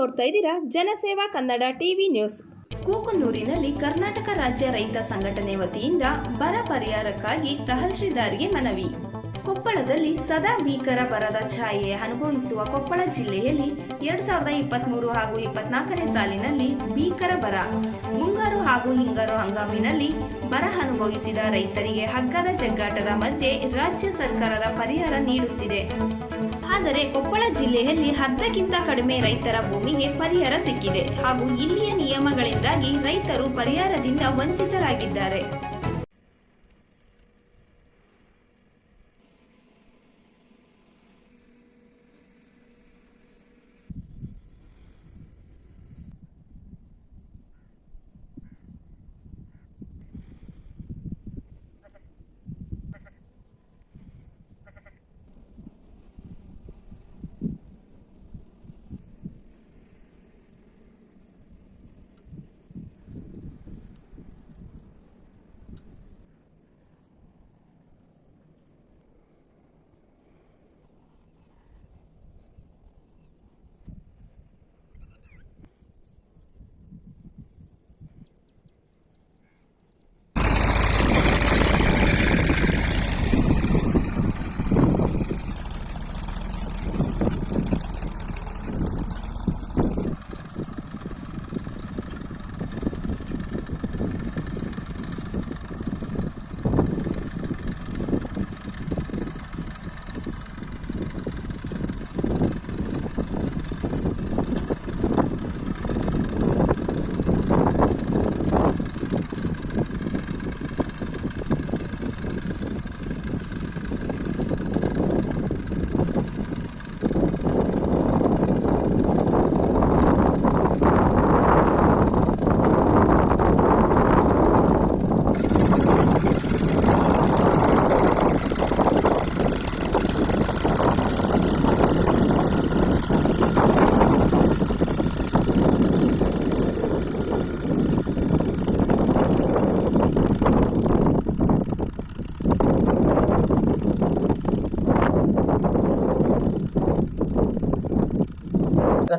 ನೋಡ್ತಾ ಇದ್ದೀರಾ ಜನಸೇವಾ ಕನ್ನಡ ಟಿವಿ ನ್ಯೂಸ್. ಕೂಕನೂರಿನಲ್ಲಿ ಕರ್ನಾಟಕ ರಾಜ್ಯ ರೈತ ಸಂಘಟನೆ ವತಿಯಿಂದ ಬರ ಪರಿಹಾರಕ್ಕಾಗಿ ತಹಶೀಲ್ದಾರ್ಗೆ ಮನವಿ. ಕೊಪ್ಪಳದಲ್ಲಿ ಸದಾ ಭೀಕರ ಬರದ ಛಾಯೆ ಅನುಭವಿಸುವ ಕೊಪ್ಪಳ ಜಿಲ್ಲೆಯಲ್ಲಿ 2023 ಹಾಗೂ 24ನೇ ಸಾಲಿನಲ್ಲಿ ಭೀಕರ ಬರ, ಮುಂಗಾರು ಹಾಗೂ ಹಿಂಗಾರು ಹಂಗಾಮಿನಲ್ಲಿ ಬರ ಅನುಭವಿಸಿದ ರೈತರಿಗೆ ಹಗ್ಗದ ಜಗ್ಗಾಟದ ಮಧ್ಯೆ ರಾಜ್ಯ ಸರ್ಕಾರದ ಪರಿಹಾರ ನೀಡುತ್ತಿದೆ. ಆದರೆ ಕೊಪ್ಪಳ ಜಿಲ್ಲೆಯಲ್ಲಿ ಅರ್ಧಕ್ಕಿಂತ ಕಡಿಮೆ ರೈತರ ಭೂಮಿಗೆ ಪರಿಹಾರ ಸಿಕ್ಕಿದೆ ಹಾಗೂ ಇಲ್ಲಿಯ ನಿಯಮಗಳಿಂದಾಗಿ ರೈತರು ಪರಿಹಾರದಿಂದ ವಂಚಿತರಾಗಿದ್ದಾರೆ.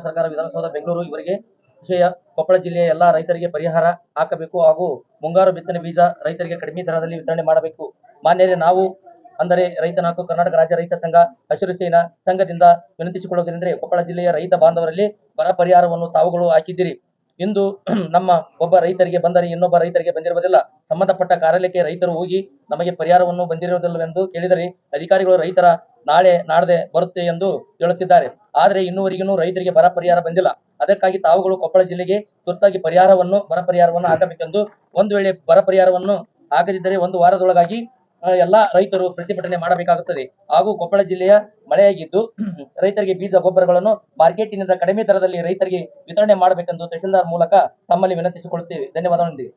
ಸರ್ಕಾರ ವಿಧಾನಸೌಧ ಬೆಂಗಳೂರು ಇವರಿಗೆ ವಿಷಯ ಕೊಪ್ಪಳ ಜಿಲ್ಲೆಯ ಎಲ್ಲಾ ರೈತರಿಗೆ ಪರಿಹಾರ ಹಾಕಬೇಕು ಹಾಗೂ ಮುಂಗಾರು ಬಿತ್ತನೆ ಬೀಜ ರೈತರಿಗೆ ಕಡಿಮೆ ದರದಲ್ಲಿ ವಿತರಣೆ ಮಾಡಬೇಕು. ಮಾನ್ಯರೇ, ನಾವು ಅಂದರೆ ರೈತನ ಹಕ್ಕು ಕರ್ನಾಟಕ ರಾಜ್ಯ ರೈತ ಸಂಘ ಹಸಿರು ಸೇನಾ ಸಂಘದಿಂದ ವಿನಂತಿಸಿಕೊಳ್ಳುವುದೆಂದರೆ ಕೊಪ್ಪಳ ಜಿಲ್ಲೆಯ ರೈತ ಬಾಂಧವರಲ್ಲಿ ಬರ ಪರಿಹಾರವನ್ನು ತಾವುಗಳು ಹಾಕಿದ್ದೀರಿ. ಇಂದು ನಮ್ಮ ಒಬ್ಬ ರೈತರಿಗೆ ಬಂದರೆ ಇನ್ನೊಬ್ಬ ರೈತರಿಗೆ ಬಂದಿರುವುದಿಲ್ಲ. ಸಂಬಂಧಪಟ್ಟ ಕಾರ್ಯಾಲಯಕ್ಕೆ ರೈತರು ಹೋಗಿ ನಮಗೆ ಪರಿಹಾರವನ್ನು ಬಂದಿರುವುದಿಲ್ಲವೆಂದು ಕೇಳಿದರೆ ಅಧಿಕಾರಿಗಳು ರೈತರ ನಾಳೆ ನಾಡದೆ ಬರುತ್ತೆ ಎಂದು ಹೇಳುತ್ತಿದ್ದಾರೆ. ಆದರೆ ಇನ್ನೂವರೆಗೂ ರೈತರಿಗೆ ಬರ ಪರಿಹಾರ ಬಂದಿಲ್ಲ. ಅದಕ್ಕಾಗಿ ತಾವುಗಳು ಕೊಪ್ಪಳ ಜಿಲ್ಲೆಗೆ ತುರ್ತಾಗಿ ಬರ ಪರಿಹಾರವನ್ನು ಹಾಕಬೇಕೆಂದು, ಒಂದು ವೇಳೆ ಬರ ಪರಿಹಾರವನ್ನು ಹಾಕದಿದ್ದರೆ 1 ವಾರದೊಳಗಾಗಿ ಎಲ್ಲಾ ರೈತರು ಪ್ರತಿಭಟನೆ ಮಾಡಬೇಕಾಗುತ್ತದೆ. ಹಾಗೂ ಕೊಪ್ಪಳ ಜಿಲ್ಲೆಯ ಮಳೆಯಾಗಿದ್ದು ರೈತರಿಗೆ ಬೀಜ ಗೊಬ್ಬರಗಳನ್ನು ಮಾರ್ಕೆಟಿನಿಂದ ಕಡಿಮೆ ದರದಲ್ಲಿ ರೈತರಿಗೆ ವಿತರಣೆ ಮಾಡಬೇಕೆಂದು ತಹಶೀಲ್ದಾರ್ ಮೂಲಕ ತಮ್ಮಲ್ಲಿ ವಿನಂತಿಸಿಕೊಳ್ಳುತ್ತೇವೆ. ಧನ್ಯವಾದಗಳು.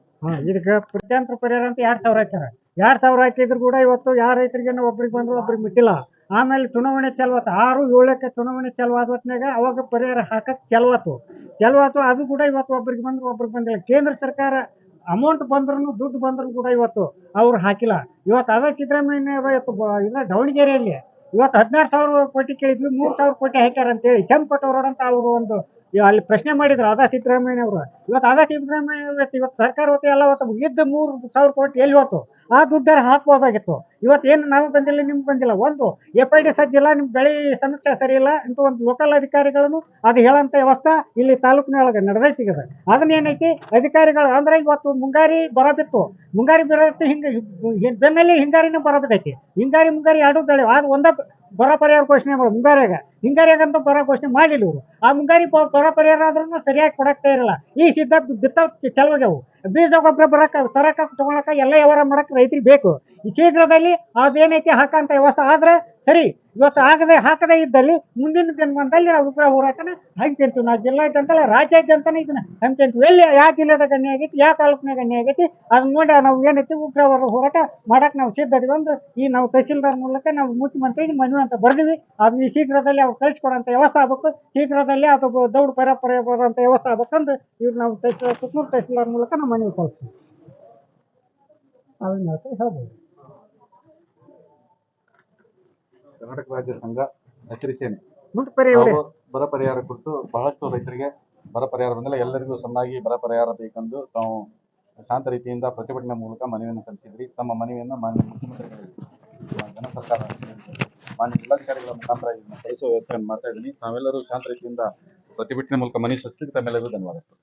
ಇದಕ್ಕೆ ಪ್ರತ್ಯಂತರ ಪರಿಹಾರ ಅಂತ 2,000 ಹಾಕ್ಯಾರ. 2,000 ಹಾಕಿದ್ರು ಕೂಡ ಇವತ್ತು ಯಾವ ರೈತರಿಗೆ ಒಬ್ರಿಗೆ ಬಂದ್ರು ಒಬ್ರಿಗೆ ಮುಟ್ಟಿಲ್ಲ. ಆಮೇಲೆ ಚುನಾವಣೆ ಚಲುವತ್ತು 6-7ಕ್ಕೆ ಚುನಾವಣೆ ಚಲುವಾದ ಹೊತ್ನಾಗ ಅವಾಗ ಪರಿಹಾರ ಹಾಕಕ್ ಚಲುವಾತು ಅದು ಕೂಡ ಇವತ್ತು ಒಬ್ರಿಗೆ ಬಂದ್ರು ಒಬ್ರಿಗೆ ಬಂದಿಲ್ಲ. ಕೇಂದ್ರ ಸರ್ಕಾರ ಅಮೌಂಟ್ ಬಂದ್ರು ದುಡ್ಡು ಬಂದ್ರು ಕೂಡ ಇವತ್ತು ಅವ್ರು ಹಾಕಿಲ್ಲ. ಇವತ್ತು ಅದ ಸಿದ್ದರಾಮಯ್ಯ ಇಲ್ಲ ದಾವಣಗೆರೆಯಲ್ಲಿ ಇವತ್ತು 16,000 ಕೋಟಿ ಕೇಳಿದ್ವಿ, 3,000 ಕೋಟಿ ಹಾಕ್ಯಾರ ಅಂತೇಳಿ ಚಂಪಟ್ಟವ್ರ ಅಂತ ಅವರು ಒಂದು ಅಲ್ಲಿ ಪ್ರಶ್ನೆ ಮಾಡಿದ್ರು. ಅದ ಸಿದ್ದರಾಮಯ್ಯ ಅವರು ಇವತ್ತು ಸರ್ಕಾರ ಹೊತ್ತು ಎಲ್ಲ ಹೊತ್ತು ಇದ್ದ 3,000 ಕೋಟಿ ಎಲ್ಲಿ ಹೋತು? ಆ ದುಡ್ಡಾರ ಹಾಕ್ಬೋದಾಗಿತ್ತು. ಇವತ್ತೇನು ನಾವು ಬಂದಿಲ್ಲ, ನಿಮ್ಗೆ ಬಂದಿಲ್ಲ. ಒಂದು FID ಸಜ್ಜಿಲ್ಲ, ನಿಮ್ ಬೆಳೆ ಸಮೀಕ್ಷೆ ಸರಿ ಇಲ್ಲ ಅಂತ ಒಂದು ಲೋಕಲ್ ಅಧಿಕಾರಿಗಳನ್ನು ಅದು ಹೇಳಂತ ವ್ಯವಸ್ಥೆ ಇಲ್ಲಿ ತಾಲೂಕಿನೊಳಗೆ ನಡೆದೈತಿ. ಅದನ್ನೇನೈತಿ ಅಧಿಕಾರಿಗಳು ಅಂದ್ರೆ ಇವತ್ತು ಮುಂಗಾರಿ ಬರ ಬಿತ್ತು, ಮುಂಗಾರಿ ಬರತ್ತೆ, ಬೆನ್ನಲ್ಲಿ ಹಿಂಗಾರಿನೂ ಬರ ಬಿದ್ದೈತಿ. ಮುಂಗಾರಿ ಎರಡು ಬೆಳೆ ಅದು ಒಂದ ಬರ ಪರಿಹಾರ ಘೋಷಣೆ ಮಾಡಿ ಹಿಂಗಾರಿಯಾಗಂತೂ ಬರ ಘೋಷಣೆ ಮಾಡಿಲ್ಲ ಇವರು. ಆ ಮುಂಗಾರಿ ಬರ ಪರಿಹಾರ ಆದ್ರೂ ಸರಿಯಾಗಿ ಕೊಡಕ್ತಾ ಇರಲ್ಲ. ಈ ಸಿದ್ಧ ಬಿತ್ತಾವ್ ಚಲೋಗ್ಯಾವು, ಬೀಜ ಗೊಬ್ಬರ ತರಕ ತಗೊಳಕ ಎಲ್ಲ ವ್ಯವಹಾರ ಮಾಡಕ್ ರೈತರಿಗೆ ಬೇಕು. ಈ ಶೀಘ್ರದಲ್ಲಿ ಅದೇನೈತಿ ಹಾಕಂತ ವ್ಯವಸ್ಥೆ ಆದ್ರೆ ಸರಿ. ಇವತ್ತು ಹಾಕದೇ ಇದ್ದಲ್ಲಿ ಮುಂದಿನ ದಿನಮಾನದಲ್ಲಿ ನಾವು ಉಗ್ರ ಹೋರಾಟನ ಹಂಚ್ಕೊಂತೀವಿ. ನಾವು ಜಿಲ್ಲಾದ್ಯಂತಲ್ಲ ರಾಜ್ಯಾದ್ಯಂತನೇ ಇದನ್ನ ಹಂಚ್ಕೊಂತೀವಿ. ಎಲ್ಲಿ ಯಾವ ಜಿಲ್ಲೆದ ಗಣ್ಯ ಆಗೈತಿ, ಯಾವ ತಾಲೂಕಿನಾಗ ಗಣ್ಯ ಆಗೈತಿ ಅದನ್ನ ನೋಡಿ ನಾವು ಏನೈತಿ ಉಗ್ರ ಹೋರಾಟ ಮಾಡಕ್ ನಾವು ಸಿದ್ಧರಿ. ಒಂದು ಈ ನಾವು ತಹಶೀಲ್ದಾರ್ ಮೂಲಕ ನಾವು ಮುಖ್ಯಮಂತ್ರಿಗೆ ಮನವಿ ಅಂತ ಬರ್ದಿವಿ. ಅದು ಶೀಘ್ರದಲ್ಲಿ ಅವ್ರು ಕಳಿಸ್ಕೊಡೋಂಥ ವ್ಯವಸ್ಥೆ ಆಗ್ಬೇಕು. ಶೀಘ್ರದಲ್ಲಿ ಅದು ದೌಡ್ ಬರೋಂಥ ವ್ಯವಸ್ಥೆ ಆಗ್ಬೇಕಂದ್ರೆ ಇವ್ರು ನಾವು ಕುಕ್ನೂರು ತಹಶೀಲ್ದಾರ್ ಮೂಲಕ ನಾವು ಮನವಿ ಕಳಿಸ್ತೀವಿ. ಅದನ್ನ ಹೇಳ್ಬೋದು. ಕರ್ನಾಟಕ ರಾಜ್ಯ ಸಂಘ ಹಸಿರು ಸೇನೆ ಮುಂದೆ ಪರಿಹಾರ ನಾವು ಬರ ಪರಿಹಾರ ಕುರಿತು ಬಹಳಷ್ಟು ರೈತರಿಗೆ ಬರ ಪರಿಹಾರ ಬಂದಿಲ್ಲ. ಎಲ್ಲರಿಗೂ ಸಮನಾಗಿ ಬರ ಪರಿಹಾರ ಬೇಕೆಂದು ತಾವು ಶಾಂತ ರೀತಿಯಿಂದ ಪ್ರತಿಭಟನೆ ಮೂಲಕ ಮನವಿಯನ್ನು ಸಲ್ಲಿಸಿದ್ರಿ. ತಮ್ಮ ಮನವಿಯನ್ನು ಮಾನ್ಯ ಮುಖ್ಯಮಂತ್ರಿಗಳಿಗೆ ಜನ ಸರ್ಕಾರ ಮಾನ್ಯ ಜಿಲ್ಲಾಧಿಕಾರಿಗಳ ಮುಖಾಂತರ ಇದನ್ನು ಕಳಿಸುವ ವ್ಯವಸ್ಥೆಯನ್ನು ಮಾಡ್ತಾ ಇದ್ದೀನಿ. ತಾವೆಲ್ಲರೂ ಶಾಂತ ರೀತಿಯಿಂದ ಪ್ರತಿಭಟನೆ ಮೂಲಕ ಮನವಿ ಸಲ್ಲಿಸಿದ್ದಕ್ಕೆ ತಮ್ಮೆಲ್ಲರಿಗೂ ಧನ್ಯವಾದಗಳು.